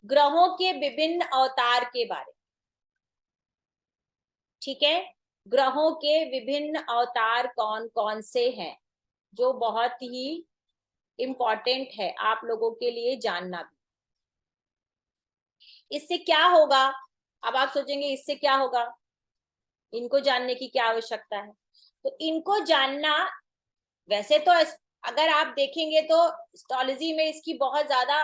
ग्रहों के विभिन्न अवतार के बारे में। ठीक है, ग्रहों के विभिन्न अवतार कौन कौन से हैं, जो बहुत ही इंपॉर्टेंट है आप लोगों के लिए जानना भी। इससे क्या होगा, अब आप सोचेंगे इससे क्या होगा, इनको जानने की क्या आवश्यकता है। तो इनको जानना, वैसे तो अगर आप देखेंगे तो एस्ट्रोलॉजी में इसकी बहुत ज्यादा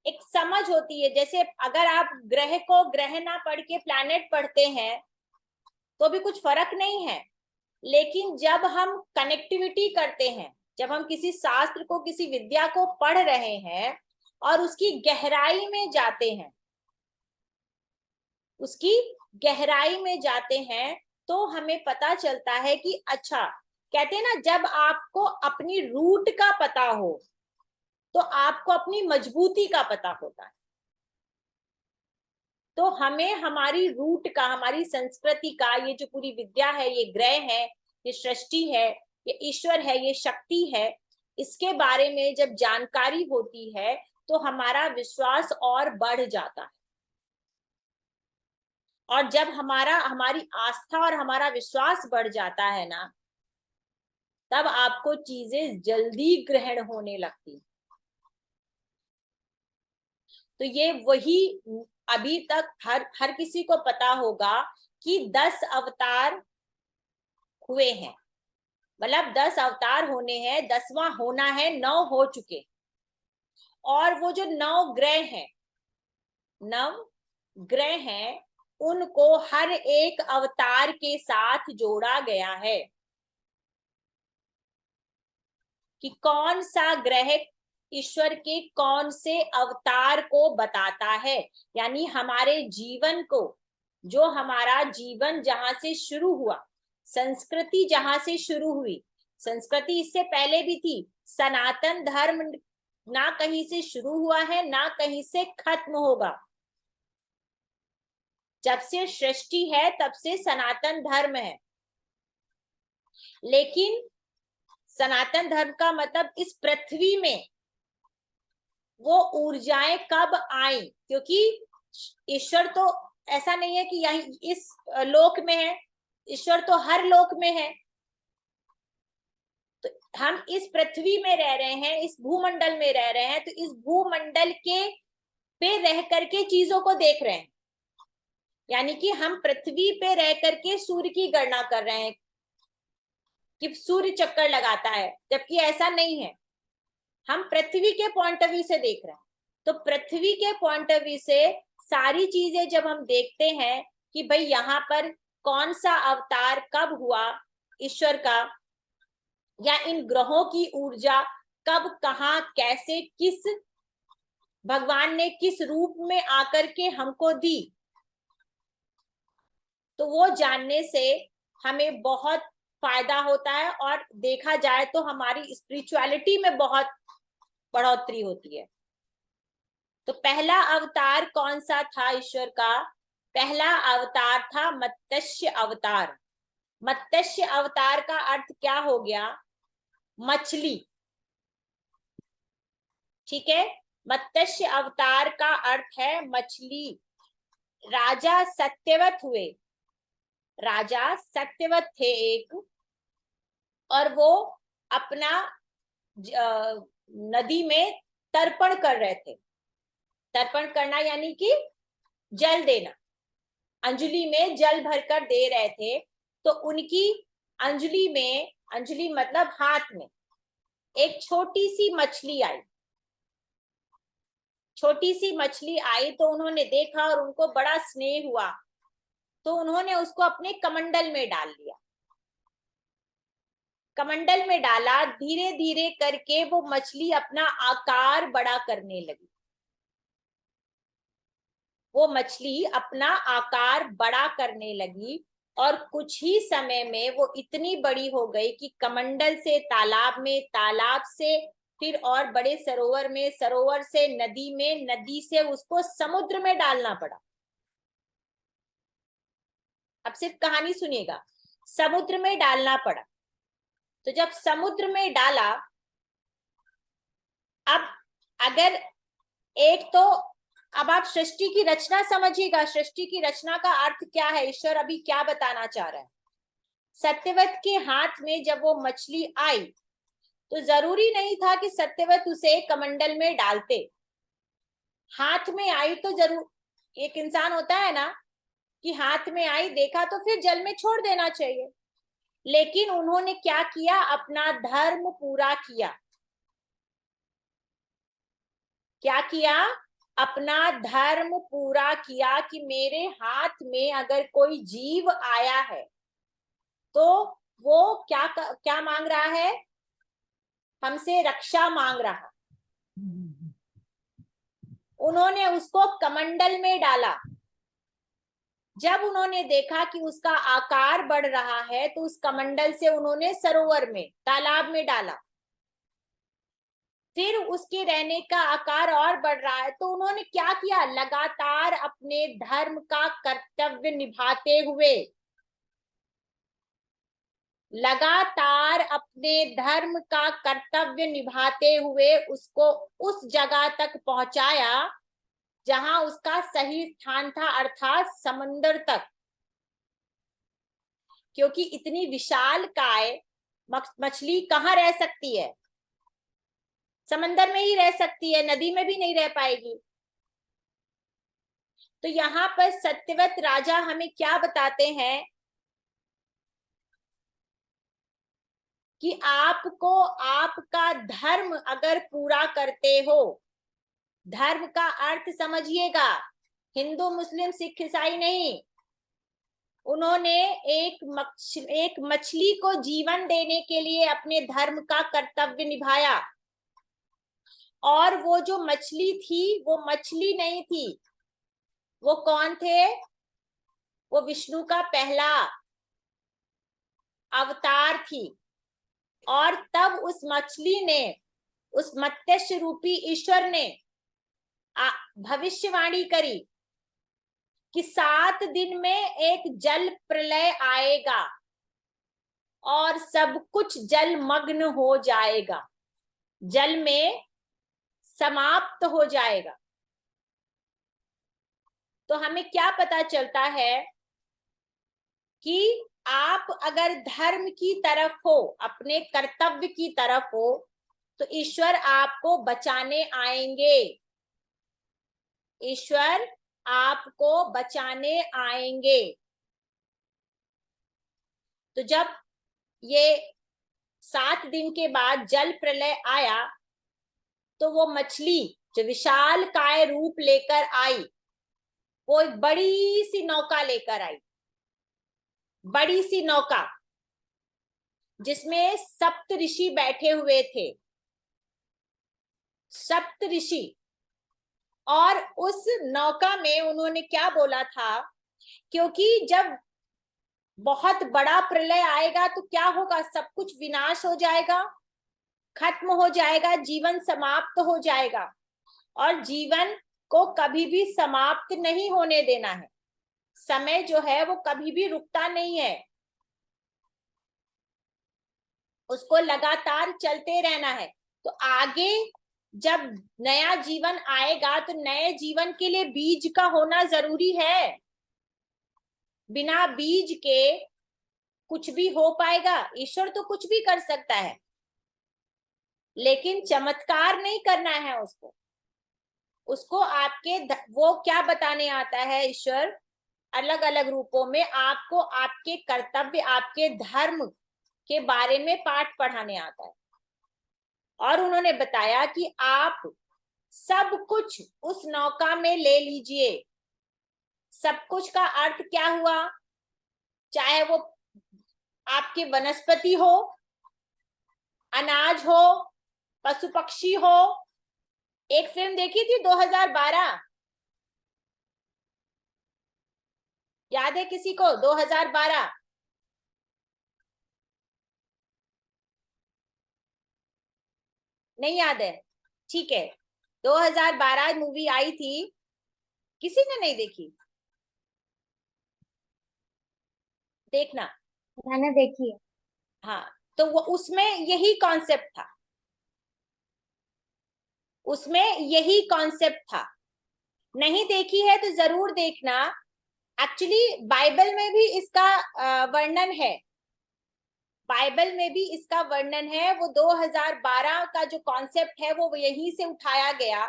एक समझ होती है। जैसे अगर आप ग्रह को ग्रह ना पढ़ के प्लैनेट पढ़ते हैं तो भी कुछ फर्क नहीं है, लेकिन जब हम कनेक्टिविटी करते हैं, जब हम किसी शास्त्र को, किसी विद्या को पढ़ रहे हैं और उसकी गहराई में जाते हैं, उसकी गहराई में जाते हैं, तो हमें पता चलता है कि अच्छा, कहते हैं ना, जब आपको अपनी रूट का पता हो तो आपको अपनी मजबूती का पता होता है। तो हमें हमारी रूट का, हमारी संस्कृति का, ये जो पूरी विद्या है, ये ग्रह है, ये सृष्टि है, ये ईश्वर है, ये शक्ति है, इसके बारे में जब जानकारी होती है तो हमारा विश्वास और बढ़ जाता है। और जब हमारी आस्था और हमारा विश्वास बढ़ जाता है ना, तब आपको चीजें जल्दी ग्रहण होने लगती। तो ये वही अभी तक हर किसी को पता होगा कि 10 अवतार हुए हैं, मतलब 10 अवतार होने हैं, 10वां होना है, 9 हो चुके। और वो जो 9 ग्रह हैं, 9 ग्रह हैं, उनको हर एक अवतार के साथ जोड़ा गया है कि कौन सा ग्रह ईश्वर के कौन से अवतार को बताता है। यानी हमारे जीवन को, जो हमारा जीवन जहां से शुरू हुआ, संस्कृति जहां से शुरू हुई, संस्कृति इससे पहले भी थी, सनातन धर्म ना कहीं से शुरू हुआ है ना कहीं से खत्म होगा। जब से सृष्टि है तब से सनातन धर्म है। लेकिन सनातन धर्म का मतलब इस पृथ्वी में वो ऊर्जाएं कब आई, क्योंकि ईश्वर तो ऐसा नहीं है कि यही इस लोक में है, ईश्वर तो हर लोक में है। तो हम इस पृथ्वी में रह रहे हैं, इस भूमंडल में रह रहे हैं, तो इस भूमंडल के पे रह करके चीजों को देख रहे हैं। यानी कि हम पृथ्वी पे रह करके सूर्य की गणना कर रहे हैं कि सूर्य चक्कर लगाता है, जबकि ऐसा नहीं है। हम पृथ्वी के पॉइंट ऑफ व्यू से देख रहे हैं। तो पृथ्वी के पॉइंट ऑफ व्यू से सारी चीजें जब हम देखते हैं कि भाई यहाँ पर कौन सा अवतार कब हुआ ईश्वर का, या इन ग्रहों की ऊर्जा कब, कहाँ, कैसे, किस भगवान ने किस रूप में आकर के हमको दी, तो वो जानने से हमें बहुत फायदा होता है। और देखा जाए तो हमारी स्पिरिचुअलिटी में बहुत बढ़ोतरी होती है। तो पहला अवतार कौन सा था ईश्वर का? पहला अवतार था मत्स्य अवतार। मत्स्य अवतार का अर्थ क्या हो गया? मछली। ठीक है, मत्स्य अवतार का अर्थ है मछली। राजा सत्यवत हुए, राजा सत्यवत थे एक, और वो अपना नदी में तर्पण कर रहे थे। तर्पण करना यानी कि जल देना, अंजलि में जल भरकर दे रहे थे। तो उनकी अंजलि में, अंजलि मतलब हाथ में, एक छोटी सी मछली आई। छोटी सी मछली आई तो उन्होंने देखा और उनको बड़ा स्नेह हुआ, तो उन्होंने उसको अपने कमंडल में डाल लिया। कमंडल में डाला, धीरे धीरे करके वो मछली अपना आकार बड़ा करने लगी। वो मछली अपना आकार बड़ा करने लगी और कुछ ही समय में वो इतनी बड़ी हो गई कि कमंडल से तालाब में, तालाब से फिर और बड़े सरोवर में, सरोवर से नदी में, नदी से उसको समुद्र में डालना पड़ा। अब सिर्फ कहानी सुनिएगा, समुद्र में डालना पड़ा। तो जब समुद्र में डाला, अब अगर एक तो अब आप सृष्टि की रचना समझिएगा, सृष्टि की रचना का अर्थ क्या है, ईश्वर अभी क्या बताना चाह रहा है। सत्यवत के हाथ में जब वो मछली आई तो जरूरी नहीं था कि सत्यवत उसे कमंडल में डालते। हाथ में आई तो जरूर, एक इंसान होता है ना कि हाथ में आई, देखा तो फिर जल में छोड़ देना चाहिए, लेकिन उन्होंने क्या किया, अपना धर्म पूरा किया। क्या किया, अपना धर्म पूरा किया कि मेरे हाथ में अगर कोई जीव आया है तो वो क्या क्या मांग रहा है, हमसे रक्षा मांग रहा। उन्होंने उसको कमंडल में डाला। जब उन्होंने देखा कि उसका आकार बढ़ रहा है तो उस कमंडल से उन्होंने सरोवर में, तालाब में डाला। फिर उसके रहने का आकार और बढ़ रहा है तो उन्होंने क्या किया, लगातार अपने धर्म का कर्तव्य निभाते हुए, लगातार अपने धर्म का कर्तव्य निभाते हुए उसको उस जगह तक पहुंचाया जहां उसका सही स्थान था, अर्थात समंदर तक। क्योंकि इतनी विशाल काय मछली कहाँ रह सकती है, समंदर में ही रह सकती है, नदी में भी नहीं रह पाएगी। तो यहाँ पर सत्यवत राजा हमें क्या बताते हैं कि आपको आपका धर्म अगर पूरा करते हो, धर्म का अर्थ समझिएगा, हिंदू मुस्लिम सिख ईसाई नहीं, उन्होंने एक मछली को जीवन देने के लिए अपने धर्म का कर्तव्य निभाया। और वो जो मछली थी वो मछली नहीं थी, वो कौन थे, वो विष्णु का पहला अवतार थी। और तब उस मछली ने, उस मत्स्य रूपी ईश्वर ने भविष्यवाणी करी कि 7 दिन में एक जल प्रलय आएगा और सब कुछ जलमग्न हो जाएगा, जल में समाप्त हो जाएगा। तो हमें क्या पता चलता है कि आप अगर धर्म की तरफ हो, अपने कर्तव्य की तरफ हो, तो ईश्वर आपको बचाने आएंगे, ईश्वर आपको बचाने आएंगे। तो जब ये 7 दिन के बाद जल प्रलय आया तो वो मछली जो विशाल काय रूप लेकर आई, वो एक बड़ी सी नौका लेकर आई, बड़ी सी नौका जिसमें सप्त ऋषि बैठे हुए थे, सप्त ऋषि। और उस नौका में उन्होंने क्या बोला था, क्योंकि जब बहुत बड़ा प्रलय आएगा तो क्या होगा, सब कुछ विनाश हो जाएगा, खत्म हो जाएगा, जीवन समाप्त हो जाएगा। और जीवन को कभी भी समाप्त नहीं होने देना है, समय जो है वो कभी भी रुकता नहीं है, उसको लगातार चलते रहना है। तो आगे जब नया जीवन आएगा तो नए जीवन के लिए बीज का होना जरूरी है, बिना बीज के कुछ भी हो पाएगा। ईश्वर तो कुछ भी कर सकता है लेकिन चमत्कार नहीं करना है उसको, उसको आपके वो क्या बताने आता है ईश्वर, अलग अलग रूपों में आपको आपके कर्तव्य, आपके धर्म के बारे में पाठ पढ़ाने आता है। और उन्होंने बताया कि आप सब कुछ उस नौका में ले लीजिए। सब कुछ का अर्थ क्या हुआ, चाहे वो आपके वनस्पति हो, अनाज हो, पशु पक्षी हो। एक फिल्म देखी थी 2012, याद है किसी को, 2012? नहीं याद है, ठीक है, 2012 मूवी आई थी, किसी ने नहीं देखी, देखना। मैंने देखी है। हाँ, तो वो उसमें यही कॉन्सेप्ट था, उसमें यही कॉन्सेप्ट था नहीं देखी है तो जरूर देखना। एक्चुअली बाइबल में भी इसका वर्णन है, बाइबल में भी इसका वर्णन है। वो 2012 का जो कॉन्सेप्ट है वो यहीं से उठाया गया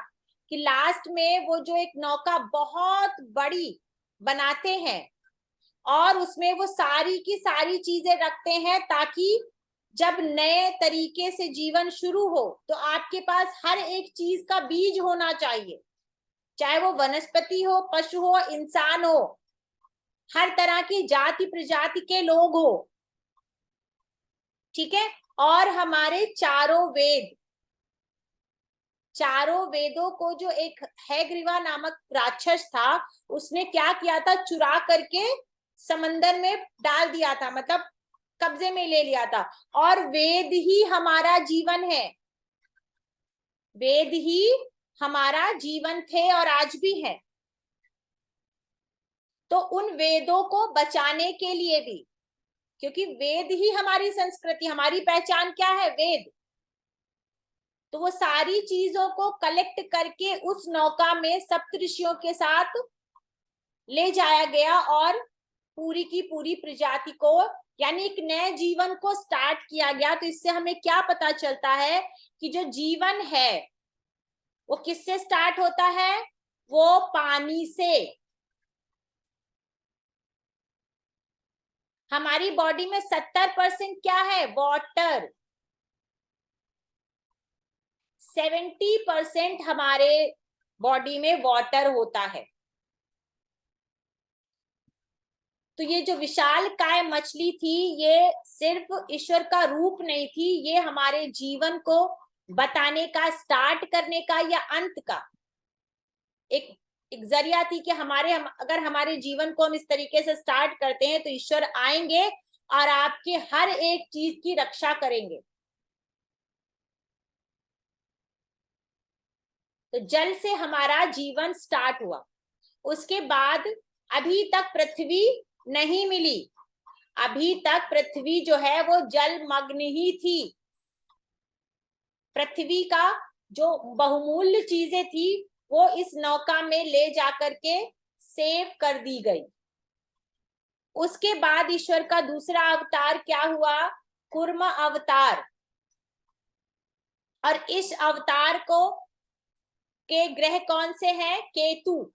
कि लास्ट में वो जो एक नौका बहुत बड़ी बनाते हैं और उसमें वो सारी की सारी चीजें रखते हैं, ताकि जब नए तरीके से जीवन शुरू हो तो आपके पास हर एक चीज का बीज होना चाहिए, चाहे वो वनस्पति हो, पशु हो, इंसान हो, हर तरह की जाति प्रजाति के लोग हो। ठीक है। और हमारे चारों वेदों को जो एक हैग्रीवा नामक राक्षस था उसने क्या किया था, चुरा करके समंदर में डाल दिया था, मतलब कब्जे में ले लिया था। और वेद ही हमारा जीवन है, वेद ही हमारा जीवन थे और आज भी है। तो उन वेदों को बचाने के लिए भी, क्योंकि वेद ही हमारी संस्कृति, हमारी पहचान क्या है, वेद, तो वो सारी चीजों को कलेक्ट करके उस नौका में सप्तऋषियों के साथ ले जाया गया और पूरी की पूरी प्रजाति को, यानी एक नए जीवन को स्टार्ट किया गया। तो इससे हमें क्या पता चलता है कि जो जीवन है वो किससे स्टार्ट होता है, वो पानी से। हमारी बॉडी में 70% क्या है, वाटर। 70% हमारे बॉडी में वाटर होता है। तो ये जो विशाल काय मछली थी ये सिर्फ ईश्वर का रूप नहीं थी, ये हमारे जीवन को बताने का, स्टार्ट करने का या अंत का एक जरिया थी कि अगर हमारे जीवन को हम इस तरीके से स्टार्ट करते हैं तो ईश्वर आएंगे और आपके हर एक चीज की रक्षा करेंगे। तो जल से हमारा जीवन स्टार्ट हुआ। उसके बाद अभी तक पृथ्वी नहीं मिली, अभी तक पृथ्वी जो है वो जलमग्न ही थी। पृथ्वी का जो बहुमूल्य चीजें थी वो इस नौका में ले जाकर के सेव कर दी गई। उसके बाद ईश्वर का दूसरा अवतार क्या हुआ, कूर्म अवतार। और इस अवतार को के ग्रह कौन से हैं, केतु।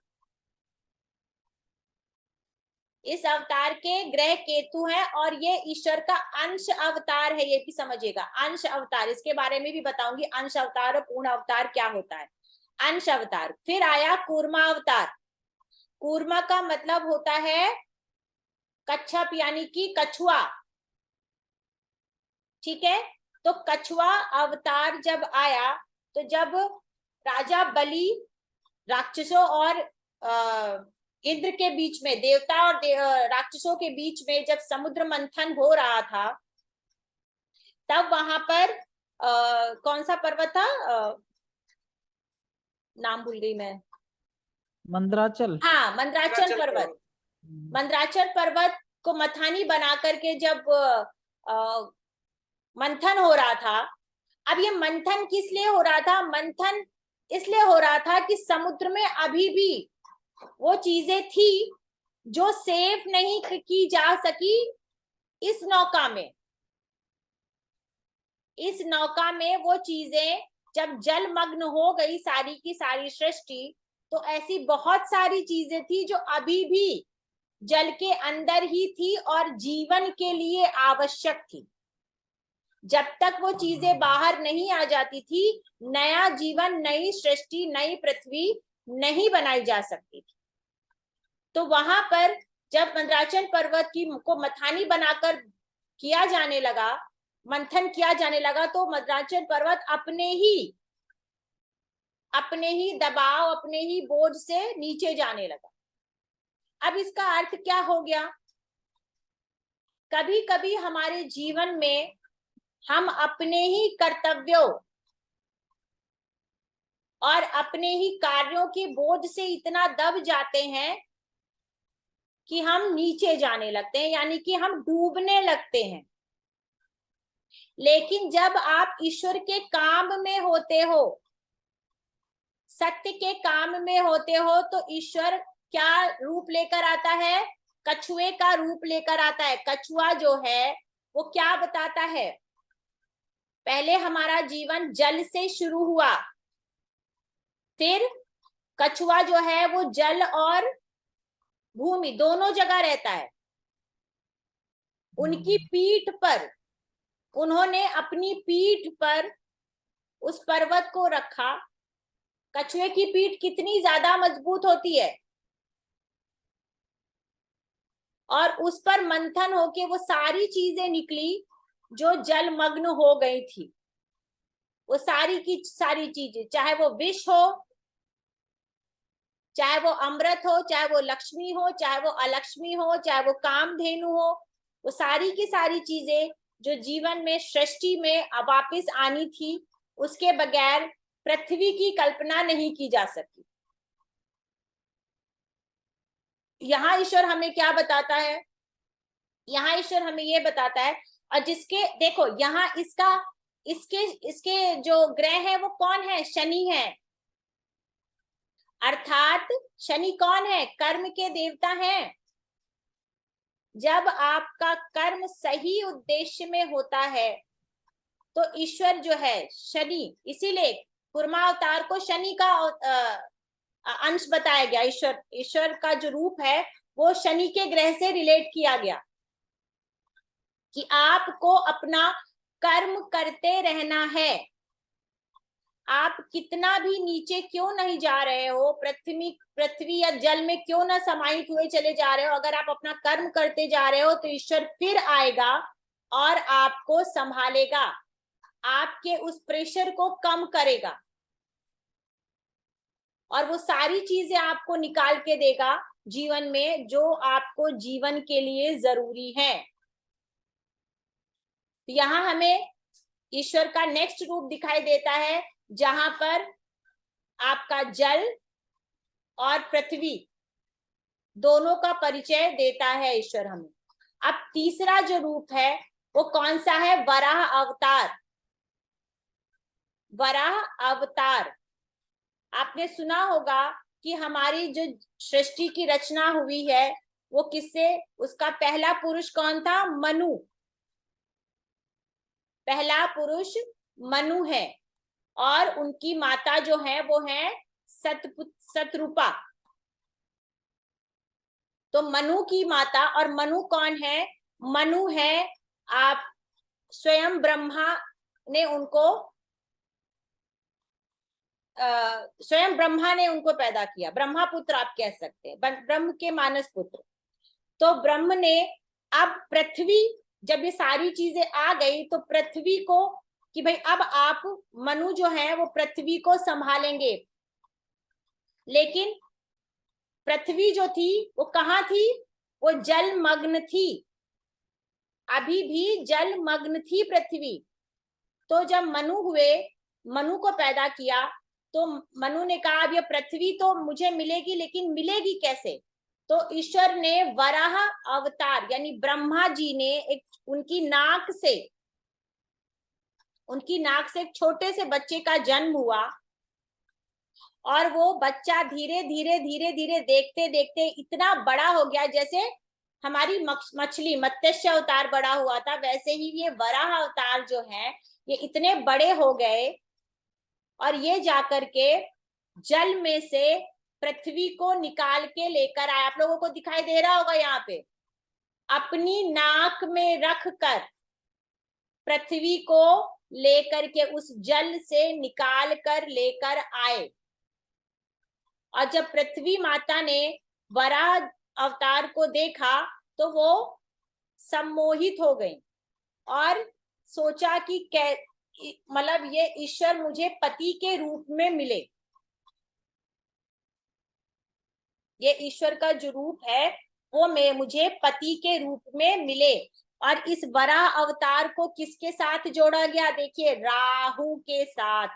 इस अवतार के ग्रह केतु है और ये ईश्वर का अंश अवतार है, ये भी समझिएगा, अंश अवतार। इसके बारे में भी बताऊंगी अंश अवतार और पूर्ण अवतार क्या होता है। अंश अवतार। फिर आया कूर्मा अवतार। कूर्मा का मतलब होता है कच्छप, यानी कि कछुआ। ठीक है। तो कछुआ अवतार जब आया, तो जब राजा बलि राक्षसों और इंद्र के बीच में, देवता और राक्षसों के बीच में जब समुद्र मंथन हो रहा था, तब वहां पर कौन सा पर्वत था, नाम भूल गई मैं। मंदराचल। हाँ, मंदराचल पर्वत। मंदराचल पर्वत को मथानी बना करके जब मंथन हो रहा था। अब ये मंथन किस लिए हो रहा था, मंथन इसलिए हो रहा था कि समुद्र में अभी भी वो चीजें थी जो सेव नहीं की जा सकी इस नौका में। इस नौका में वो चीजें जब जलमग्न हो गई सारी की सारी सृष्टि, तो ऐसी बहुत सारी चीजें थी जो अभी भी जल के अंदर ही थी और जीवन के लिए आवश्यक थी। जब तक वो चीजें बाहर नहीं आ जाती थी, नया जीवन, नई सृष्टि, नई पृथ्वी नहीं बनाई जा सकती थी। तो वहां पर जब मंदराचल पर्वत की को मथानी बनाकर किया जाने लगा, मंथन किया जाने लगा, तो मंदराचल पर्वत अपने ही दबाव, अपने ही बोझ से नीचे जाने लगा। अब इसका अर्थ क्या हो गया, कभी कभी हमारे जीवन में हम अपने ही कर्तव्यों और अपने ही कार्यों के बोझ से इतना दब जाते हैं कि हम नीचे जाने लगते हैं, यानी कि हम डूबने लगते हैं। लेकिन जब आप ईश्वर के काम में होते हो, सत्य के काम में होते हो तो ईश्वर क्या रूप लेकर आता है? कछुए का रूप लेकर आता है। कछुआ जो है वो क्या बताता है? पहले हमारा जीवन जल से शुरू हुआ, फिर कछुआ जो है वो जल और भूमि दोनों जगह रहता है। उनकी पीठ पर, उन्होंने अपनी पीठ पर उस पर्वत को रखा। कछुए की पीठ कितनी ज्यादा मजबूत होती है, और उस पर मंथन होके वो सारी चीजें निकली जो जलमग्न हो गई थी। वो सारी की सारी चीजें, चाहे वो विष हो, चाहे वो अमृत हो, चाहे वो लक्ष्मी हो, चाहे वो अलक्ष्मी हो, चाहे वो कामधेनु हो, वो सारी की सारी चीजें जो जीवन में सृष्टि में वापिस आनी थी, उसके बगैर पृथ्वी की कल्पना नहीं की जा सकती। यहाँ ईश्वर हमें क्या बताता है? यहाँ ईश्वर हमें ये बताता है, और जिसके देखो यहाँ इसका इसके इसके जो ग्रह है वो कौन है? शनि है। अर्थात शनि कौन है? कर्म के देवता हैं। जब आपका कर्म सही उद्देश्य में होता है तो ईश्वर जो है शनि, इसीलिए कूर्मा अवतार को शनि का अंश बताया गया। ईश्वर का जो रूप है वो शनि के ग्रह से रिलेट किया गया कि आपको अपना कर्म करते रहना है। आप कितना भी नीचे क्यों नहीं जा रहे हो, पृथ्वी या जल में क्यों ना समाहित हुए चले जा रहे हो, अगर आप अपना कर्म करते जा रहे हो तो ईश्वर फिर आएगा और आपको संभालेगा, आपके उस प्रेशर को कम करेगा, और वो सारी चीजें आपको निकाल के देगा जीवन में जो आपको जीवन के लिए जरूरी है। तो यहाँ हमें ईश्वर का नेक्स्ट रूप दिखाई देता है, जहां पर आपका जल और पृथ्वी दोनों का परिचय देता है ईश्वर हमें। अब तीसरा जो रूप है वो कौन सा है? वराह अवतार। वराह अवतार आपने सुना होगा कि हमारी जो सृष्टि की रचना हुई है वो किससे? उसका पहला पुरुष कौन था? मनु। पहला पुरुष मनु है, और उनकी माता जो है वो है सतरूपा। तो मनु की माता, और मनु कौन है? मनु है आप स्वयं ब्रह्मा ने उनको स्वयं ब्रह्मा ने उनको पैदा किया। ब्रह्मा पुत्र आप कह सकते हैं, ब्रह्म के मानस पुत्र। तो ब्रह्म ने अब पृथ्वी, जब ये सारी चीजें आ गई तो पृथ्वी को कि भाई अब आप मनु जो है वो पृथ्वी को संभालेंगे। लेकिन पृथ्वी जो थी वो कहाँ थी? वो जलमग्न थी, अभी भी जलमग्न थी पृथ्वी। तो जब मनु हुए, मनु को पैदा किया, तो मनु ने कहा अब ये पृथ्वी तो मुझे मिलेगी, लेकिन मिलेगी कैसे? तो ईश्वर ने वराह अवतार, यानी ब्रह्मा जी ने उनकी नाक से एक छोटे से बच्चे का जन्म हुआ, और वो बच्चा धीरे धीरे धीरे धीरे देखते देखते इतना बड़ा हो गया, जैसे हमारी मछली मत्स्य अवतार बड़ा हुआ था, वैसे ही ये वराह अवतार जो है ये इतने बड़े हो गए, और ये जाकर के जल में से पृथ्वी को निकाल के लेकर आए। आप लोगों को दिखाई दे रहा होगा यहाँ पे, अपनी नाक में रख कर पृथ्वी को लेकर के उस जल से निकाल कर लेकर आए। और जब पृथ्वी माता ने वराह अवतार को देखा तो वो सम्मोहित हो गई और सोचा कि मतलब ये ईश्वर मुझे पति के रूप में मिले, ये ईश्वर का जो रूप है वो मुझे पति के रूप में मिले। और इस वराह अवतार को किसके साथ जोड़ा गया? देखिए, राहु के साथ।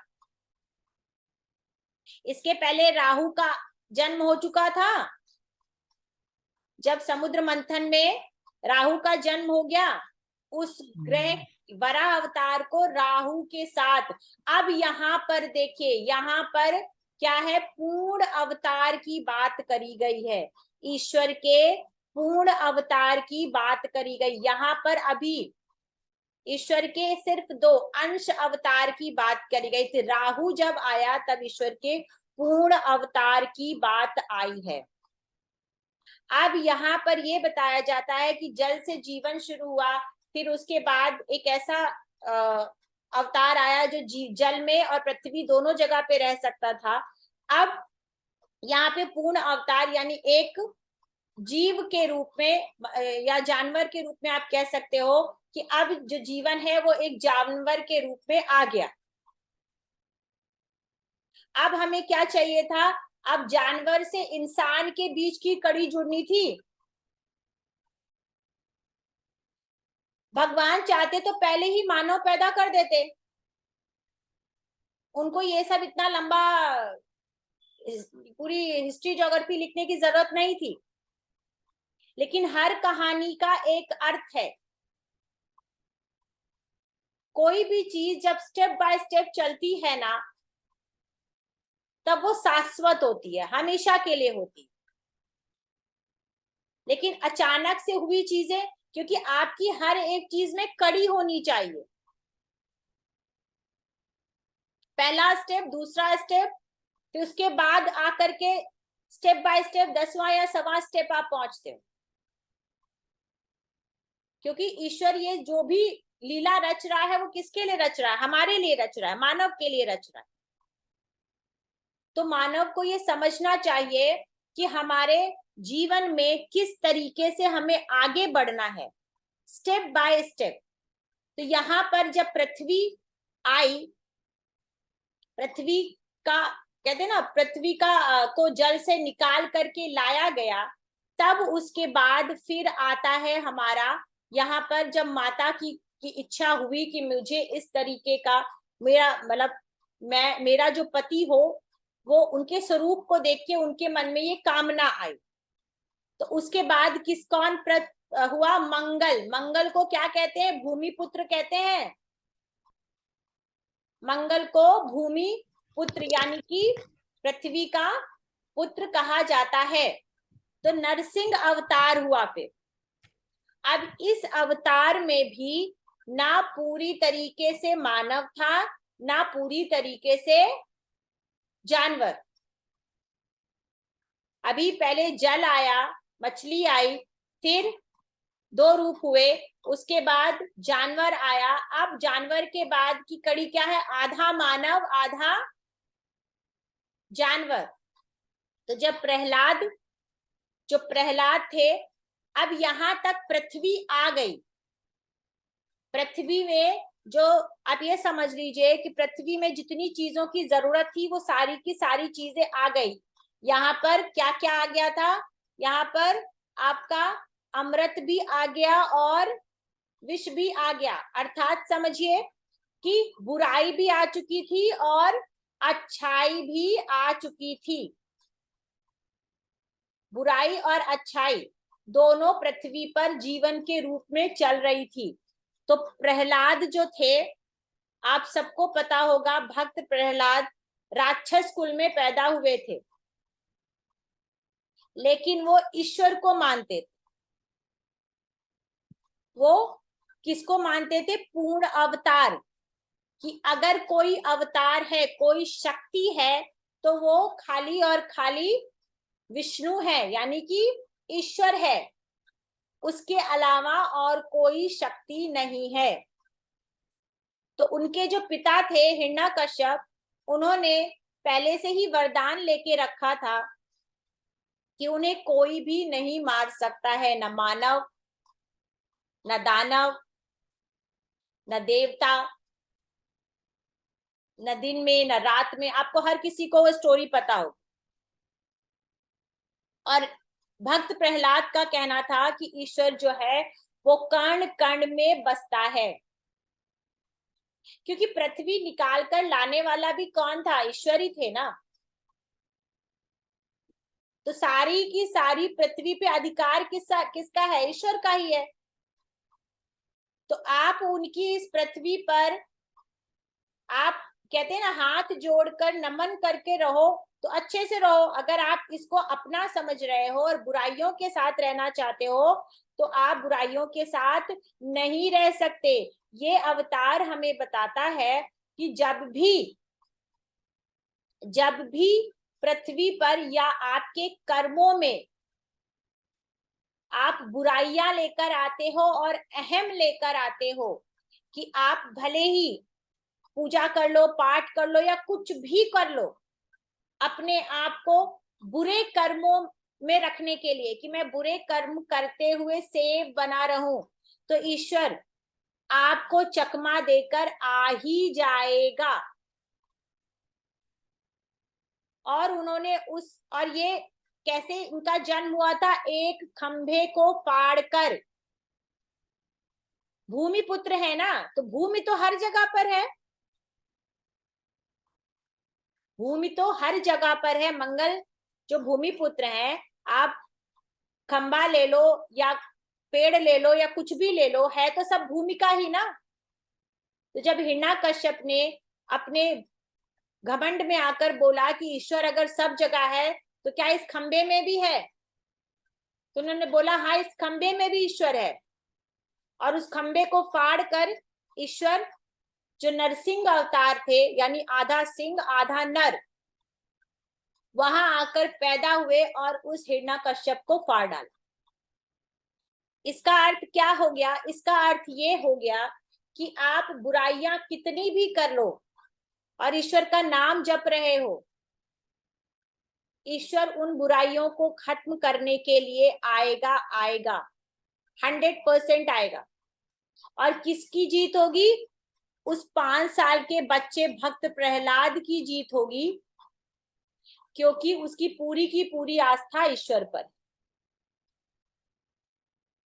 इसके पहले राहु का जन्म हो चुका था, जब समुद्र मंथन में राहु का जन्म हो गया, उस ग्रह वराह अवतार को राहु के साथ। अब यहाँ पर देखिए, यहाँ पर क्या है, पूर्ण अवतार की बात करी गई है। ईश्वर के पूर्ण अवतार की बात करी गई। यहाँ पर अभी ईश्वर के सिर्फ 2 अंश अवतार की बात करी गई थी। राहु जब आया तब ईश्वर के पूर्ण अवतार की बात आई है। अब यहाँ पर ये बताया जाता है कि जल से जीवन शुरू हुआ, फिर उसके बाद एक ऐसा अवतार आया जो जल में और पृथ्वी दोनों जगह पे रह सकता था। अब यहाँ पे पूर्ण अवतार यानी एक जीव के रूप में या जानवर के रूप में आप कह सकते हो कि अब जो जीवन है वो एक जानवर के रूप में आ गया। अब हमें क्या चाहिए था, अब जानवर से इंसान के बीच की कड़ी जुड़नी थी। भगवान चाहते तो पहले ही मानव पैदा कर देते, उनको ये सब इतना लंबा पूरी हिस्ट्री ज्योग्राफी लिखने की जरूरत नहीं थी। लेकिन हर कहानी का एक अर्थ है। कोई भी चीज जब स्टेप बाय स्टेप चलती है ना, तब वो शाश्वत होती है, हमेशा के लिए होती है। लेकिन अचानक से हुई चीजें, क्योंकि आपकी हर एक चीज में कड़ी होनी चाहिए। पहला स्टेप, दूसरा स्टेप, फिर उसके बाद आकर के स्टेप बाय स्टेप 10वां या 1वां स्टेप आप पहुंचते हो। क्योंकि ईश्वर ये जो भी लीला रच रहा है वो किसके लिए रच रहा है, हमारे लिए रच रहा है, मानव के लिए रच रहा है। तो मानव को ये समझना चाहिए कि हमारे जीवन में किस तरीके से हमें आगे बढ़ना है, स्टेप बाय स्टेप। तो यहाँ पर जब पृथ्वी आई, पृथ्वी का कहते हैं ना, पृथ्वी का को जल से निकाल करके लाया गया, तब उसके बाद फिर आता है हमारा यहाँ पर जब माता की इच्छा हुई कि मुझे इस तरीके का मेरा मतलब मेरा जो पति हो वो उनके स्वरूप को देख के उनके मन में ये कामना आई। तो उसके बाद कौन हुआ, मंगल। मंगल को क्या कहते हैं, भूमि पुत्र कहते हैं। मंगल को भूमि पुत्र यानी कि पृथ्वी का पुत्र कहा जाता है। तो नरसिंह अवतार हुआ फिर। अब इस अवतार में भी ना पूरी तरीके से मानव था, ना पूरी तरीके से जानवर। अभी पहले जल आया, मछली आई, फिर 2 रूप हुए, उसके बाद जानवर आया। अब जानवर के बाद की कड़ी क्या है, आधा मानव आधा जानवर। तो जब जो प्रहलाद थे, अब यहां तक पृथ्वी आ गई। पृथ्वी में जो आप ये समझ लीजिए कि पृथ्वी में जितनी चीजों की जरूरत थी वो सारी की सारी चीजें आ गई। यहाँ पर क्या क्या आ गया था, यहाँ पर आपका अमृत भी आ गया और विष भी आ गया। अर्थात समझिए कि बुराई भी आ चुकी थी और अच्छाई भी आ चुकी थी। बुराई और अच्छाई दोनों पृथ्वी पर जीवन के रूप में चल रही थी। तो प्रहलाद जो थे, आप सबको पता होगा, भक्त प्रहलाद राक्षस कुल में पैदा हुए थे, लेकिन वो ईश्वर को मानते थे। वो किसको मानते थे, पूर्ण अवतार, कि अगर कोई अवतार है, कोई शक्ति है, तो वो खाली और खाली विष्णु है, यानी कि ईश्वर है, उसके अलावा और कोई शक्ति नहीं है। तो उनके जो पिता थे हिरण्यकश्यप, उन्होंने पहले से ही वरदान लेके रखा था कि उन्हें कोई भी नहीं मार सकता है, न मानव, न दानव, न देवता, न दिन में न रात में। आपको हर किसी को वो स्टोरी पता हो। और भक्त प्रहलाद का कहना था कि ईश्वर जो है वो कण कण में बसता है, क्योंकि पृथ्वी निकाल कर लाने वाला भी कौन था, ईश्वर ही थे ना। तो सारी की सारी पृथ्वी पे अधिकार किसका है, ईश्वर का ही है। तो आप उनकी इस पृथ्वी पर आप कहते हैं ना, हाथ जोड़कर नमन करके रहो तो अच्छे से रहो। अगर आप इसको अपना समझ रहे हो और बुराइयों के साथ रहना चाहते हो तो आप बुराइयों के साथ नहीं रह सकते। ये अवतार हमें बताता है कि जब भी पृथ्वी पर या आपके कर्मों में आप बुराइयां लेकर आते हो और अहम लेकर आते हो कि आप भले ही पूजा कर लो, पाठ कर लो या कुछ भी कर लो, अपने आप को बुरे कर्मों में रखने के लिए कि मैं बुरे कर्म करते हुए सेव बना रहूं, तो ईश्वर आपको चकमा देकर आ ही जाएगा। और उन्होंने और ये कैसे उनका जन्म हुआ था? एक खंभे को फाड़कर। भूमि पुत्र है ना, तो भूमि तो हर जगह पर है, भूमि तो हर जगह पर है। मंगल जो भूमि पुत्र हैं, आप खंबा ले लो या पेड़ ले लो या कुछ भी ले लो, है तो सब भूमि का ही ना। तो जब हिरण्याकश्यप ने अपने घमंड में आकर बोला कि ईश्वर अगर सब जगह है तो क्या इस खंबे में भी है, तो उन्होंने बोला हाँ, इस खंबे में भी ईश्वर है। और उस खंबे को फाड़ कर ईश्वर जो नरसिंह अवतार थे, यानी आधा सिंह आधा नर, वहां आकर पैदा हुए और उस हिरण्याकश्यप को फाड़ डाला। इसका अर्थ क्या हो गया? इसका अर्थ ये हो गया कि आप बुराइयां कितनी भी कर लो और ईश्वर का नाम जप रहे हो, ईश्वर उन बुराइयों को खत्म करने के लिए आएगा, आएगा, 100% आएगा। और किसकी जीत होगी? उस 5 साल के बच्चे भक्त प्रहलाद की जीत होगी, क्योंकि उसकी पूरी की पूरी आस्था ईश्वर पर,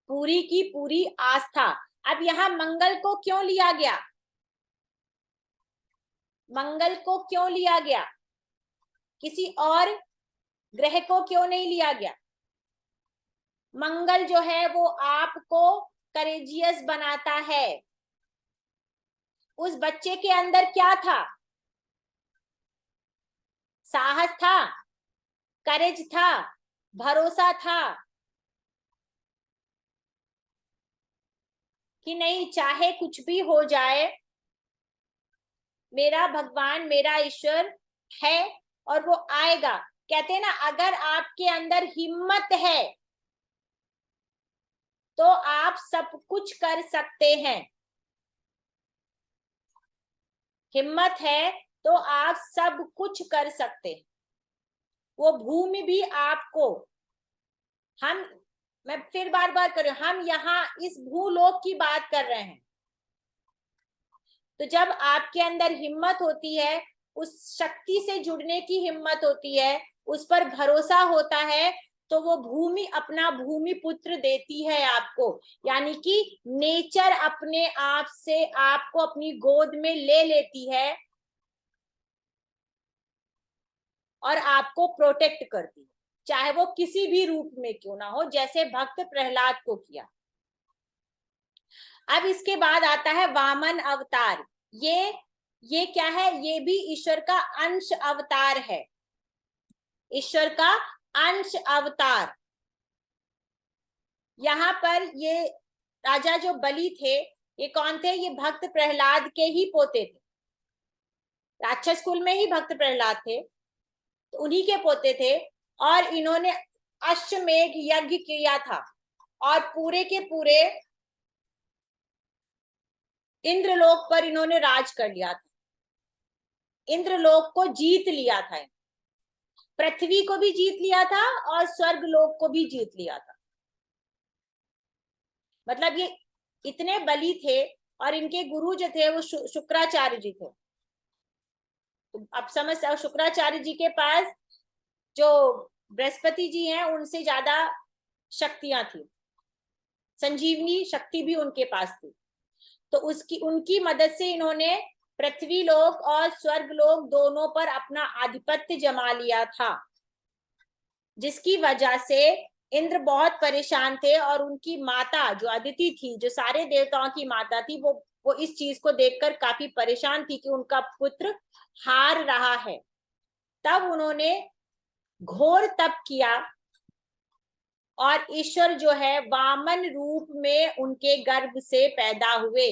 पूरी की पूरी आस्था। अब यहां मंगल को क्यों लिया गया? मंगल को क्यों लिया गया? किसी और ग्रह को क्यों नहीं लिया गया? मंगल जो है वो आपको करेजियस बनाता है। उस बच्चे के अंदर क्या था? साहस था, करेज था, भरोसा था कि नहीं, चाहे कुछ भी हो जाए, मेरा भगवान, मेरा ईश्वर है और वो आएगा। कहते हैं ना, अगर आपके अंदर हिम्मत है तो आप सब कुछ कर सकते हैं। हिम्मत है तो आप सब कुछ कर सकते हैं। वो भूमि भी आपको, मैं फिर बार बार कर रही हूं, हम यहाँ इस भूलोक की बात कर रहे हैं। तो जब आपके अंदर हिम्मत होती है, उस शक्ति से जुड़ने की हिम्मत होती है, उस पर भरोसा होता है, तो वो भूमि अपना भूमि पुत्र देती है आपको। यानी कि नेचर अपने आप से आपको अपनी गोद में ले लेती है और आपको प्रोटेक्ट करती है, चाहे वो किसी भी रूप में क्यों ना हो, जैसे भक्त प्रहलाद को किया। अब इसके बाद आता है वामन अवतार। ये क्या है? ये भी ईश्वर का अंश अवतार है, ईश्वर का अंश अवतार। यहाँ पर ये राजा जो बलि थे, ये कौन थे? ये भक्त प्रहलाद के ही पोते थे। राक्षस कुल में ही भक्त प्रहलाद थे, तो उन्हीं के पोते थे। और इन्होंने अश्वमेघ यज्ञ किया था और पूरे के पूरे इंद्रलोक पर इन्होंने राज कर लिया था, इंद्रलोक को जीत लिया था, पृथ्वी को भी जीत लिया था और स्वर्ग लोक को भी जीत लिया था। मतलब ये इतने बली थे। और इनके गुरु जो थे वो शुक्राचार्य जी थे। तो अब समझ, शुक्राचार्य जी के पास जो बृहस्पति जी हैं उनसे ज्यादा शक्तियां थी, संजीवनी शक्ति भी उनके पास थी। तो उनकी मदद से इन्होंने पृथ्वी लोक और स्वर्ग लोक दोनों पर अपना आधिपत्य जमा लिया था, जिसकी वजह से इंद्र बहुत परेशान थे। और उनकी माता जो अदिति थी, जो सारे देवताओं की माता थी, वो वो इस चीज को देखकर काफी परेशान थी कि उनका पुत्र हार रहा है। तब उन्होंने घोर तप किया और ईश्वर जो है वामन रूप में उनके गर्भ से पैदा हुए।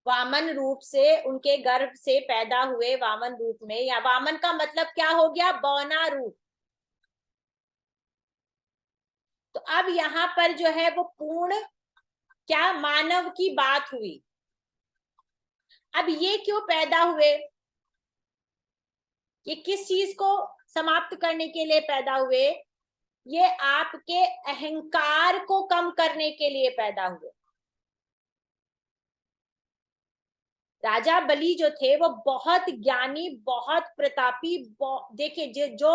वामन रूप से उनके गर्भ से पैदा हुए, वामन रूप में, या वामन का मतलब क्या हो गया? बौना रूप। तो अब यहाँ पर जो है वो पूर्ण क्या मानव की बात हुई। अब ये क्यों पैदा हुए? ये किस चीज को समाप्त करने के लिए पैदा हुए? ये आपके अहंकार को कम करने के लिए पैदा हुए। राजा बलि जो थे वो बहुत ज्ञानी, बहुत प्रतापी, देखिए जो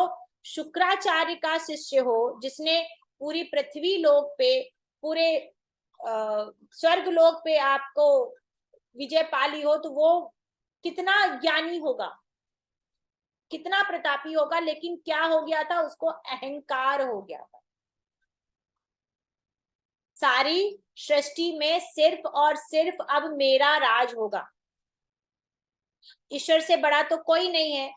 शुक्राचार्य का शिष्य हो, जिसने पूरी पृथ्वी लोक पे, पूरे स्वर्ग लोक पे आपको विजय पाली हो, तो वो कितना ज्ञानी होगा, कितना प्रतापी होगा। लेकिन क्या हो गया था? उसको अहंकार हो गया था। सारी सृष्टि में सिर्फ और सिर्फ अब मेरा राज होगा, ईश्वर से बड़ा तो कोई नहीं है।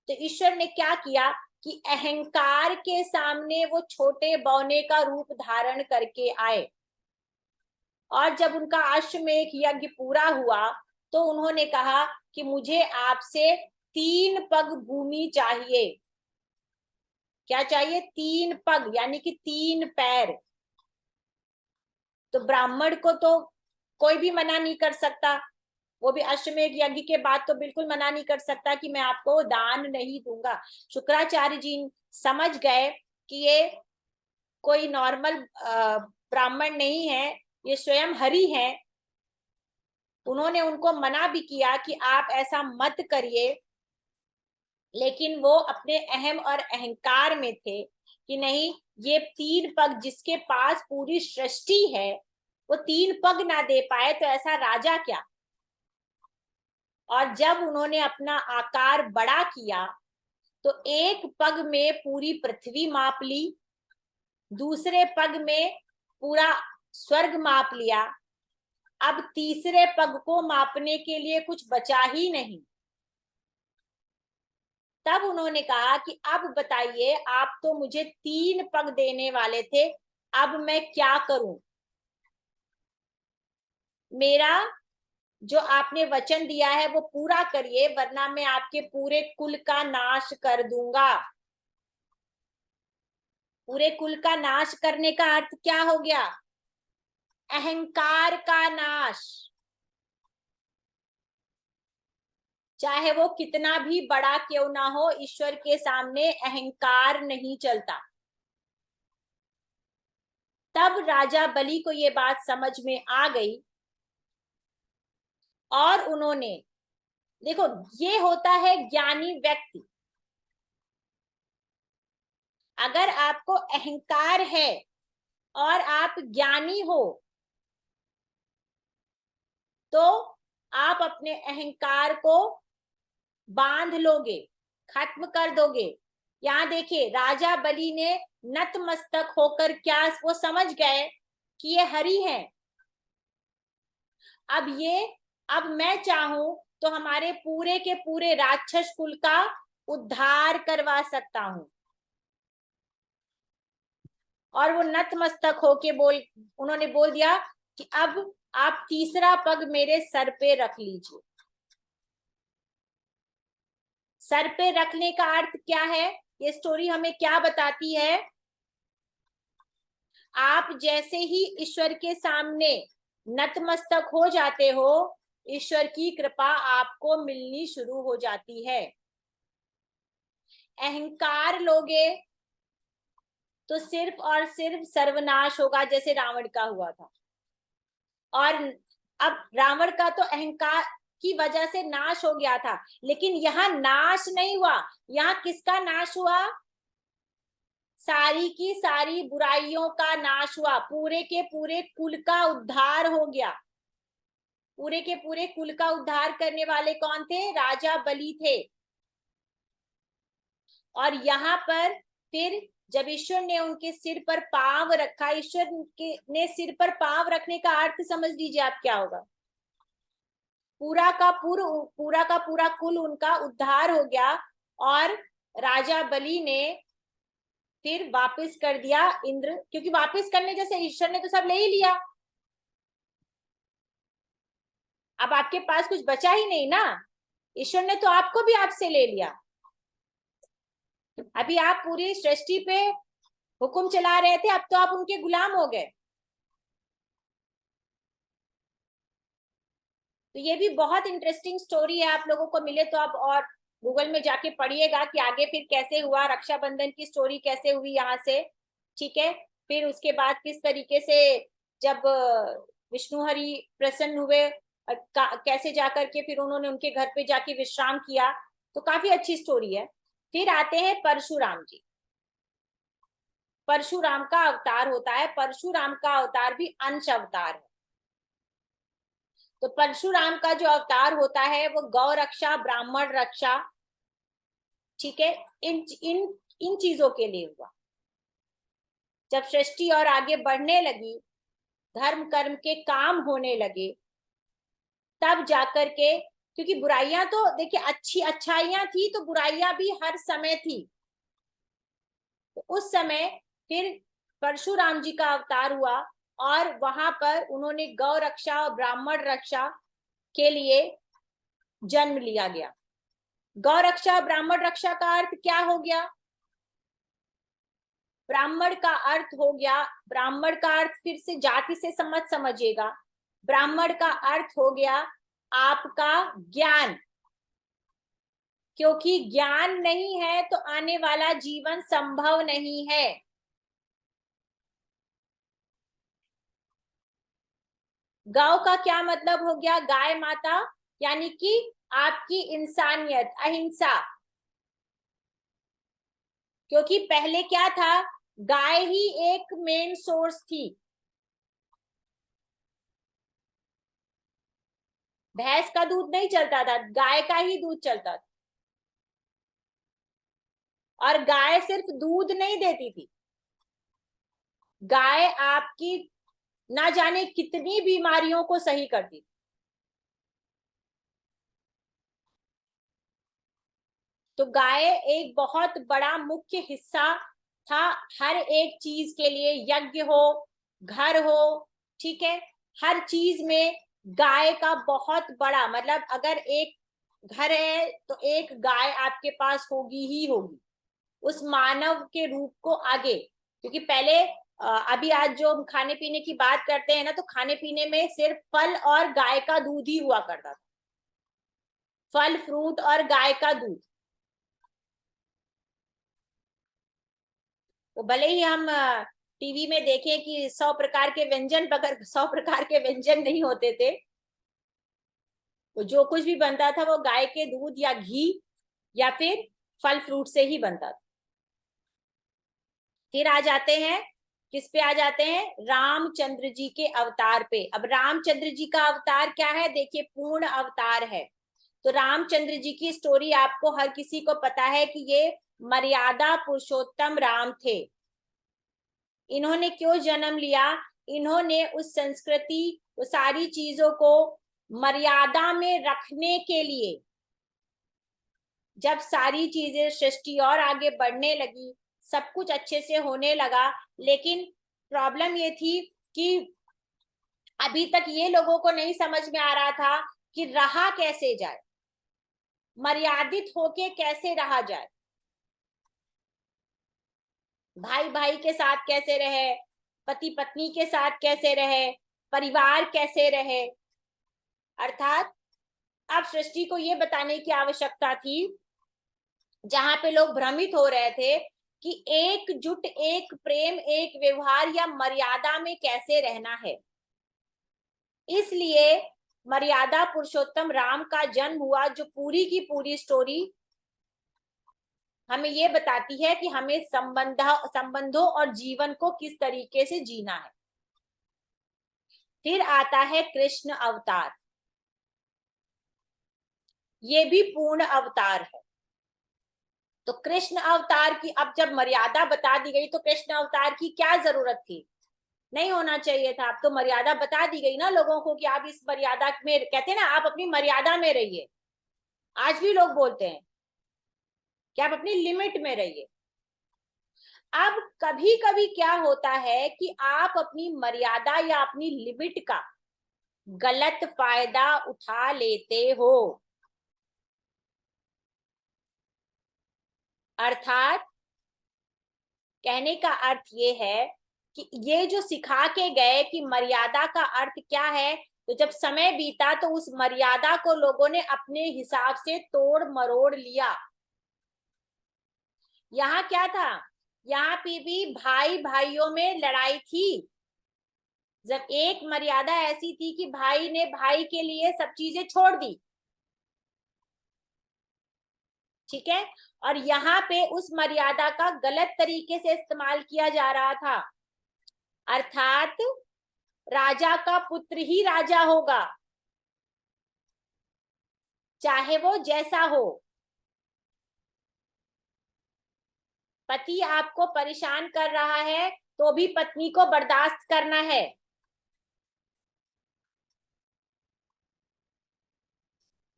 तो ईश्वर ने क्या किया कि अहंकार के सामने वो छोटे बौने का रूप धारण करके आए। और जब उनका अश्वमेध यज्ञ पूरा हुआ तो उन्होंने कहा कि मुझे आपसे 3 पग भूमि चाहिए। क्या चाहिए? 3 पग, यानी कि 3 पैर। तो ब्राह्मण को तो कोई भी मना नहीं कर सकता, वो भी अश्वमेध यज्ञ के बाद तो बिल्कुल मना नहीं कर सकता कि मैं आपको दान नहीं दूंगा। शुक्राचार्य जी समझ गए कि ये कोई नॉर्मल ब्राह्मण नहीं है, ये स्वयं हरि है। उन्होंने उनको मना भी किया कि आप ऐसा मत करिए, लेकिन वो अपने अहम और अहंकार में थे कि नहीं, ये 3 पग जिसके पास पूरी सृष्टि है, वो 3 पग ना दे पाए तो ऐसा राजा क्या। और जब उन्होंने अपना आकार बड़ा किया तो एक पग में पूरी पृथ्वी माप ली, दूसरे पग में पूरा स्वर्ग माप लिया, अब तीसरे पग को मापने के लिए कुछ बचा ही नहीं। तब उन्होंने कहा कि अब बताइए, आप तो मुझे 3 पग देने वाले थे, अब मैं क्या करूं? मेरा जो आपने वचन दिया है वो पूरा करिए, वरना मैं आपके पूरे कुल का नाश कर दूंगा। पूरे कुल का नाश करने का अर्थ क्या हो गया? अहंकार का नाश। चाहे वो कितना भी बड़ा क्यों ना हो, ईश्वर के सामने अहंकार नहीं चलता। तब राजा बलि को ये बात समझ में आ गई और उन्होंने, देखो ये होता है ज्ञानी व्यक्ति। अगर आपको अहंकार है और आप ज्ञानी हो तो आप अपने अहंकार को बांध लोगे, खत्म कर दोगे। यहाँ देखिए, राजा बलि ने नतमस्तक होकर, क्या वो समझ गए कि ये हरि है। अब मैं चाहूं तो हमारे पूरे के पूरे राक्षस कुल का उद्धार करवा सकता हूं। और वो नतमस्तक होके उन्होंने बोल दिया कि अब आप तीसरा पग मेरे सर पे रख लीजिए। सर पे रखने का अर्थ क्या है? ये स्टोरी हमें क्या बताती है? आप जैसे ही ईश्वर के सामने नतमस्तक हो जाते हो, ईश्वर की कृपा आपको मिलनी शुरू हो जाती है। अहंकार लोगे तो सिर्फ और सिर्फ सर्वनाश होगा, जैसे रावण का हुआ था। और अब रावण का तो अहंकार की वजह से नाश हो गया था, लेकिन यहाँ नाश नहीं हुआ। यहाँ किसका नाश हुआ? सारी की सारी बुराइयों का नाश हुआ, पूरे के पूरे कुल का उद्धार हो गया। पूरे के पूरे कुल का उद्धार करने वाले कौन थे? राजा बलि थे। और यहाँ पर फिर जब ईश्वर ने उनके सिर पर पांव रखा, ईश्वर ने सिर पर पांव रखने का अर्थ समझ लीजिए आप क्या होगा। पूरा का पूरा कुल उनका उद्धार हो गया और राजा बलि ने फिर वापस कर दिया इंद्र, क्योंकि वापस करने जैसे ईश्वर ने तो सब ले ही लिया, अब आपके पास कुछ बचा ही नहीं ना, ईश्वर ने तो आपको भी आपसे ले लिया। अभी आप पूरी सृष्टि पे हुक्म चला रहे थे, अब तो आप उनके गुलाम हो गए। तो ये भी बहुत इंटरेस्टिंग स्टोरी है, आप लोगों को मिले तो आप और गूगल में जाके पढ़िएगा कि आगे फिर कैसे हुआ, रक्षाबंधन की स्टोरी कैसे हुई यहाँ से, ठीक है। फिर उसके बाद किस तरीके से जब विष्णु हरि प्रसन्न हुए, कैसे जाकर के फिर उन्होंने उनके घर पे जाके विश्राम किया, तो काफी अच्छी स्टोरी है। फिर आते हैं परशुराम जी। परशुराम का अवतार होता है, परशुराम का अवतार भी अंश अवतार है। तो परशुराम का जो अवतार होता है वो गौ रक्षा, ब्राह्मण रक्षा, ठीक है, इन इन इन चीजों के लिए हुआ। जब सृष्टि और आगे बढ़ने लगी, धर्म कर्म के काम होने लगे, तब जाकर के, क्योंकि बुराइयां तो देखिए, अच्छाइयां थी तो बुराइयां भी हर समय थी, तो उस समय फिर परशुराम जी का अवतार हुआ और वहां पर उन्होंने गौ रक्षा और ब्राह्मण रक्षा के लिए जन्म लिया गया। गौ रक्षा ब्राह्मण रक्षा का अर्थ क्या हो गया? ब्राह्मण का अर्थ हो गया, ब्राह्मण का अर्थ फिर से जाति से समझिएगा, ब्राह्मण का अर्थ हो गया आपका ज्ञान, क्योंकि ज्ञान नहीं है तो आने वाला जीवन संभव नहीं है। गौ का क्या मतलब हो गया? गाय माता, यानी कि आपकी इंसानियत, अहिंसा, क्योंकि पहले क्या था, गाय ही एक मेन सोर्स थी, भैंस का दूध नहीं चलता था, गाय का ही दूध चलता था, और गाय सिर्फ दूध नहीं देती थी, गाय आपकी ना जाने कितनी बीमारियों को सही करती थी। तो गाय एक बहुत बड़ा मुख्य हिस्सा था हर एक चीज के लिए, यज्ञ हो, घर हो, ठीक है, हर चीज में गाय का बहुत बड़ा मतलब, अगर एक घर है तो एक गाय आपके पास होगी ही होगी, उस मानव के रूप को आगे, क्योंकि पहले अभी आज जो हम खाने पीने की बात करते हैं ना, तो खाने पीने में सिर्फ फल और गाय का दूध ही हुआ करता था, फल फ्रूट और गाय का दूध। तो भले ही हम टीवी में देखें कि 100 प्रकार के व्यंजन, पकड़ 100 प्रकार के व्यंजन नहीं होते थे, तो जो कुछ भी बनता था वो गाय के दूध या घी या फिर फल फ्रूट से ही बनता था। फिर आ जाते हैं, किस पे आ जाते हैं? रामचंद्र जी के अवतार पे। अब रामचंद्र जी का अवतार क्या है? देखिए, पूर्ण अवतार है। तो रामचंद्र जी की स्टोरी आपको हर किसी को पता है कि ये मर्यादा पुरुषोत्तम राम थे। इन्होंने क्यों जन्म लिया? इन्होंने उस संस्कृति, वो सारी चीजों को मर्यादा में रखने के लिए, जब सारी चीजें सृष्टि और आगे बढ़ने लगी, सब कुछ अच्छे से होने लगा, लेकिन प्रॉब्लम ये थी कि अभी तक ये लोगों को नहीं समझ में आ रहा था कि रहा कैसे जाए, मर्यादित होके कैसे रहा जाए, भाई भाई के साथ कैसे रहे, पति पत्नी के साथ कैसे रहे, परिवार कैसे रहे। अर्थात अब सृष्टि को ये बताने की आवश्यकता थी, जहां पे लोग भ्रमित हो रहे थे कि एकजुट, एक प्रेम, एक व्यवहार या मर्यादा में कैसे रहना है। इसलिए मर्यादा पुरुषोत्तम राम का जन्म हुआ, जो पूरी की पूरी स्टोरी हमें ये बताती है कि हमें संबंधों और जीवन को किस तरीके से जीना है। फिर आता है कृष्ण अवतार, ये भी पूर्ण अवतार है। तो कृष्ण अवतार की अब जब मर्यादा बता दी गई तो कृष्ण अवतार की क्या जरूरत थी? नहीं होना चाहिए था। अब तो मर्यादा बता दी गई ना लोगों को कि आप इस मर्यादा में, कहते हैं ना, आप अपनी मर्यादा में रहिए। आज भी लोग बोलते हैं कि आप अपनी लिमिट में रहिए। अब कभी कभी क्या होता है कि आप अपनी मर्यादा या अपनी लिमिट का गलत फायदा उठा लेते हो। अर्थात कहने का अर्थ ये है कि ये जो सिखा के गए कि मर्यादा का अर्थ क्या है, तो जब समय बीता तो उस मर्यादा को लोगों ने अपने हिसाब से तोड़ मरोड़ लिया। यहाँ क्या था? यहाँ पे भी भाई भाइयों में लड़ाई थी। जब एक मर्यादा ऐसी थी कि भाई ने भाई के लिए सब चीजें छोड़ दी, ठीक है, और यहाँ पे उस मर्यादा का गलत तरीके से इस्तेमाल किया जा रहा था। अर्थात राजा का पुत्र ही राजा होगा, चाहे वो जैसा हो। पति आपको परेशान कर रहा है तो भी पत्नी को बर्दाश्त करना है।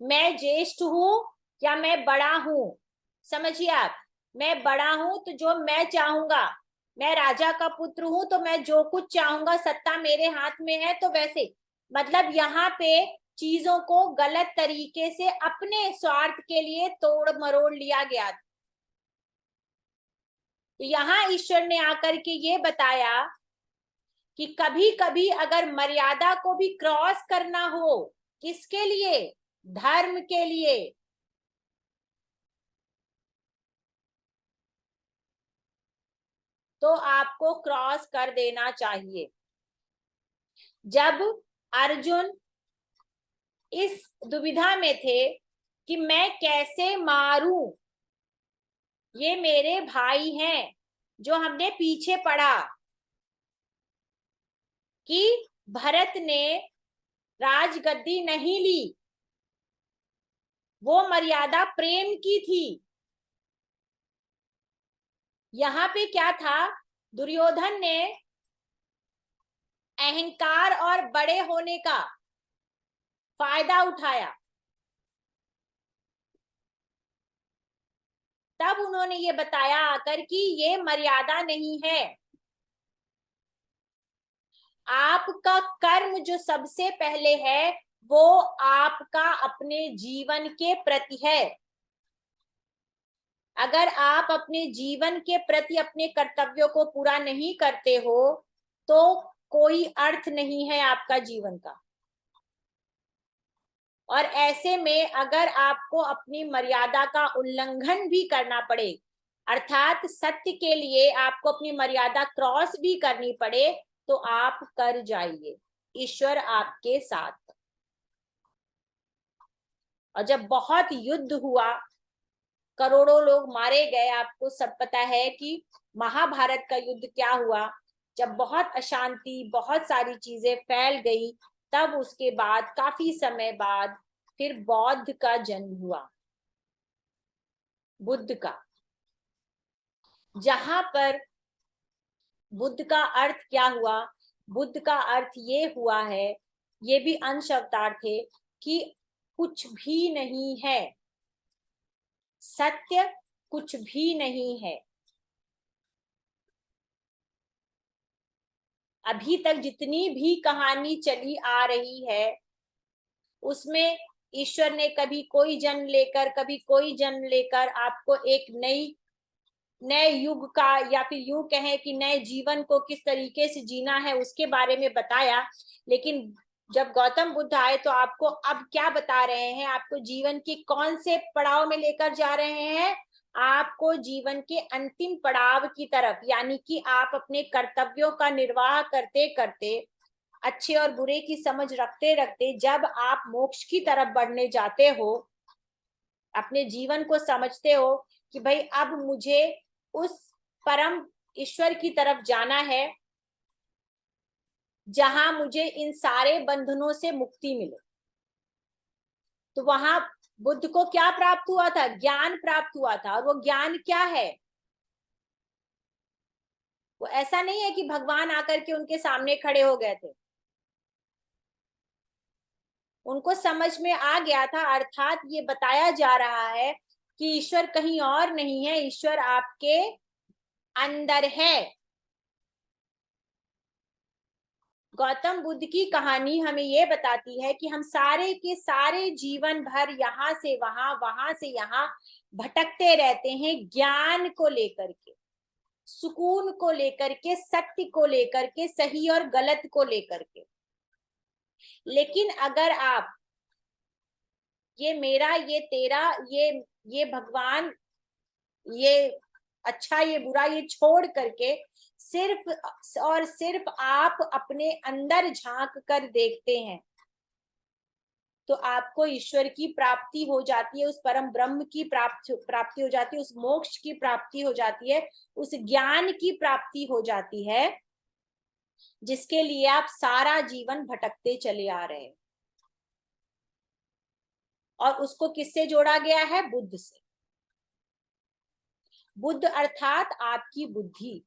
मैं ज्येष्ठ हूं या मैं बड़ा हूं, समझिए आप, मैं बड़ा हूं तो जो मैं चाहूंगा, मैं राजा का पुत्र हूं तो मैं जो कुछ चाहूंगा, सत्ता मेरे हाथ में है, तो वैसे मतलब यहाँ पे चीजों को गलत तरीके से अपने स्वार्थ के लिए तोड़ मरोड़ लिया गया। तो यहाँ ईश्वर ने आकर के ये बताया कि कभी कभी अगर मर्यादा को भी क्रॉस करना हो, किसके लिए? धर्म के लिए, तो आपको क्रॉस कर देना चाहिए। जब अर्जुन इस दुविधा में थे कि मैं कैसे मारूं, ये मेरे भाई हैं जो हमने पीछे पड़ा, कि भरत ने राजगद्दी नहीं ली, वो मर्यादा प्रेम की थी। यहाँ पे क्या था? दुर्योधन ने अहंकार और बड़े होने का फायदा उठाया। तब उन्होंने ये बताया आकर कि ये मर्यादा नहीं है। आपका कर्म जो सबसे पहले है वो आपका अपने जीवन के प्रति है। अगर आप अपने जीवन के प्रति अपने कर्तव्यों को पूरा नहीं करते हो तो कोई अर्थ नहीं है आपका जीवन का। और ऐसे में अगर आपको अपनी मर्यादा का उल्लंघन भी करना पड़े, अर्थात सत्य के लिए आपको अपनी मर्यादा क्रॉस भी करनी पड़े, तो आप कर जाइए, ईश्वर आपके साथ। और जब बहुत युद्ध हुआ, करोड़ों लोग मारे गए, आपको सब पता है कि महाभारत का युद्ध क्या हुआ, जब बहुत अशांति, बहुत सारी चीजें फैल गई, तब उसके बाद काफी समय बाद फिर बौद्ध का जन्म हुआ, बुद्ध का। जहां पर बुद्ध का अर्थ क्या हुआ? बुद्ध का अर्थ ये हुआ है, ये भी अंश अवतार थे, कि कुछ भी नहीं है, सत्य कुछ भी नहीं है। अभी तक जितनी भी कहानी चली आ रही है उसमें ईश्वर ने कभी कोई जन्म लेकर, कभी कोई जन्म लेकर आपको एक नए युग का, या फिर यूं कहें कि नए जीवन को किस तरीके से जीना है उसके बारे में बताया। लेकिन जब गौतम बुद्ध आए तो आपको अब क्या बता रहे हैं? आपको जीवन के कौन से पड़ाव में लेकर जा रहे हैं? आपको जीवन के अंतिम पड़ाव की तरफ, यानी कि आप अपने कर्तव्यों का निर्वाह करते करते, अच्छे और बुरे की समझ रखते रखते, जब आप मोक्ष की तरफ बढ़ने जाते हो, अपने जीवन को समझते हो कि भाई अब मुझे उस परम ईश्वर की तरफ जाना है जहां मुझे इन सारे बंधनों से मुक्ति मिले, तो वहां बुद्ध को क्या प्राप्त हुआ था? ज्ञान प्राप्त हुआ था। और वो ज्ञान क्या है? वो ऐसा नहीं है कि भगवान आकर के उनके सामने खड़े हो गए थे, उनको समझ में आ गया था। अर्थात ये बताया जा रहा है कि ईश्वर कहीं और नहीं है, ईश्वर आपके अंदर है। गौतम बुद्ध की कहानी हमें ये बताती है कि हम सारे के सारे जीवन भर यहाँ से वहां, वहां से यहाँ भटकते रहते हैं, ज्ञान को लेकर के, सुकून को लेकर के, सत्य को लेकर के, सही और गलत को लेकर के। लेकिन अगर आप ये मेरा, ये तेरा, ये भगवान, ये अच्छा, ये बुरा, ये छोड़ करके सिर्फ और सिर्फ आप अपने अंदर झांक कर देखते हैं, तो आपको ईश्वर की प्राप्ति हो जाती है, उस परम ब्रह्म की प्राप्ति हो जाती है, उस मोक्ष की प्राप्ति हो जाती है, उस ज्ञान की प्राप्ति हो जाती है जिसके लिए आप सारा जीवन भटकते चले आ रहे हैं। और उसको किससे जोड़ा गया है? बुद्ध से। बुद्ध अर्थात आपकी बुद्धि।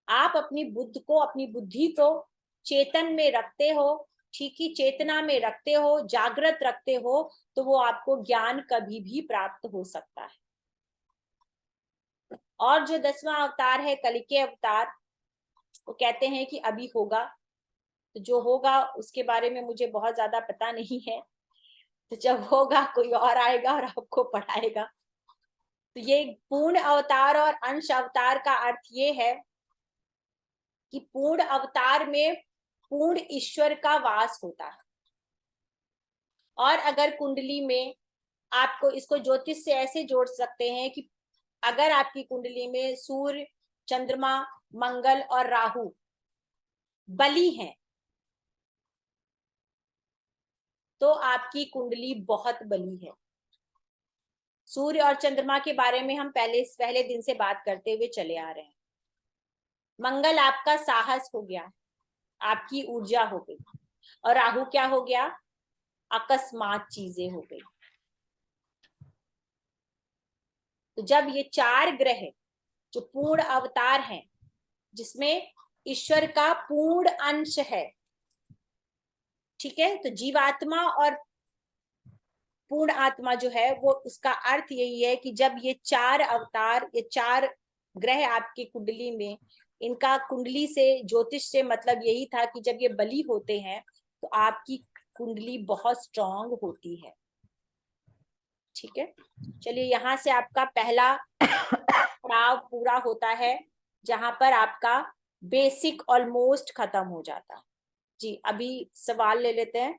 आप अपनी अपनी बुद्धि को चेतन में रखते हो, ठीक ही चेतना में रखते हो, जागृत रखते हो, तो वो आपको ज्ञान कभी भी प्राप्त हो सकता है। और जो 10वां अवतार है, कलि के अवतार, वो कहते हैं कि अभी होगा, तो जो होगा उसके बारे में मुझे बहुत ज्यादा पता नहीं है, तो जब होगा कोई और आएगा और आपको पढ़ाएगा। तो ये पूर्ण अवतार और अंश अवतार का अर्थ ये है कि पूर्ण अवतार में पूर्ण ईश्वर का वास होता है। और अगर कुंडली में आपको इसको ज्योतिष से ऐसे जोड़ सकते हैं कि अगर आपकी कुंडली में सूर्य, चंद्रमा, मंगल और राहु बली हैं, तो आपकी कुंडली बहुत बली है। सूर्य और चंद्रमा के बारे में हम पहले दिन से बात करते हुए चले आ रहे हैं। मंगल आपका साहस हो गया, आपकी ऊर्जा हो गई। और राहु क्या हो गया? अकस्मात चीजें हो गई। तो जब ये 4 ग्रह जो पूर्ण अवतार हैं, जिसमें ईश्वर का पूर्ण अंश है, ठीक है, तो जीवात्मा और पूर्ण आत्मा जो है, वो उसका अर्थ यही है कि जब ये 4 अवतार, ये 4 ग्रह आपकी कुंडली में, इनका कुंडली से, ज्योतिष से मतलब यही था कि जब ये बली होते हैं तो आपकी कुंडली बहुत स्ट्रांग होती है। ठीक है, चलिए यहां से आपका पहला पड़ाव पूरा होता है, जहां पर आपका बेसिक ऑलमोस्ट खत्म हो जाता है। जी, अभी सवाल ले लेते हैं।